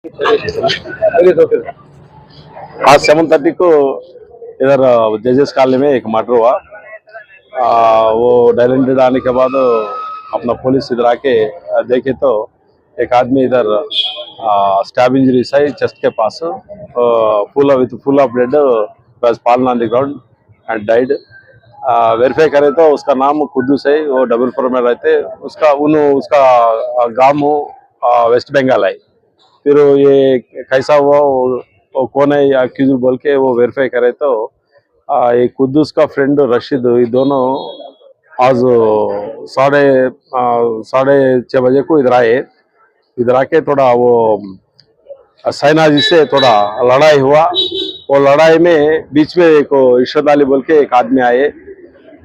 आज 7:30 को इधर जजेस कॉलोनी में एक मर्डर हुआ। वो डायलेंटेड आने के बाद अपना पुलिस इधर आके देखे तो एक आदमी इधर स्टैब इंजरीज है चेस्ट के पास, full of blood, was fallen on the ground and died। Verify करे तो उसका नाम कुद्दूस है, वो डबलपुर में रहते। उसका गांव वेस्ट बंगाल है। फिर ये कैसा हुआ, वो कौन है अक्यूज बोल के वो वेरीफाई करे तो ये कुद्दूस का फ्रेंड रशीद, ये दोनों आज साढ़े 6 बजे को इधर आए। इधर आके थोड़ा वो सैना जी से थोड़ा लड़ाई हुआ। वो लड़ाई में बीच में एक इशरत अली बोल के एक आदमी आए।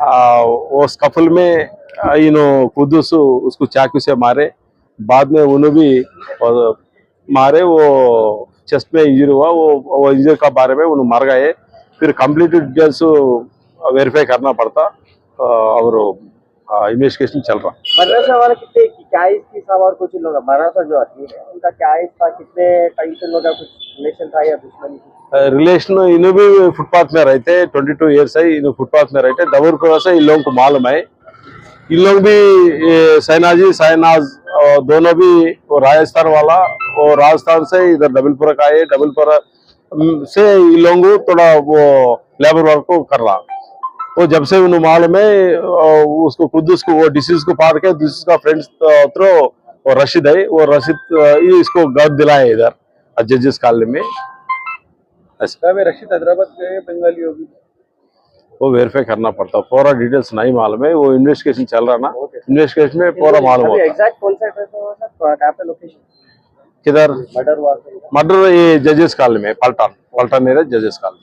वो स्कफल में कुद्दूस उसको चाकू से मारे। बाद में उन्होंने भी मारे, वो चेस्ट में इंजरी हुआ। वो इंजरी का बारे में उन्होंने मर गए। फिर कंप्लीट डिटेल्स वेरीफाई करना पड़ता और इन्वेस्टिगेशन चल रहा। मरने से हमारा कितने क्या एज थी साहब, और कुछ लोग मरा था जो आदमी है उनका क्या एज था, कितने टाइम से लोग कुछ रिलेशन था या दुश्मनी थी? रिलेशन इन्हों भी फुटपाथ में रहते, 22 ईयर्स है। इन्हों फुटपाथ में रहते, डबलपुर से इन लोगों को मालूम है। इन लोग भी सैनाजी शहनाज दोनों भी वो राजस्थान वाला, वो राजस्थान से इधर डबलपुर का आए। डबलपुर से इन लोगों थोड़ा वो लेबर वर्क को कर रहा। वो जब से उन्हें मालूम है उसको कुद्दूस को वो डिसीज को पार के डिसीज का फ्रेंड्स थ्रो वो रशीद है, वो रशीद इसको घर दिलाए इधर जजेस कॉलोनी में। रशीद हैदराबाद के बंगाली होगी, वो वेरीफाई करना पड़ता, पूरा डिटेल्स नहीं मालूम है। वो इन्वेस्टिगेशन चल रहा ना, इन्वेस्टिगेशन में पूरा मालूम होता। एग्जैक्ट कौन सा एड्रेस है सर, कहां पे लोकेशन किधर मर्डर हुआ? मर्डर ये जजेस कॉलोनी में, पलटन एरिया जजेस कॉलोनी।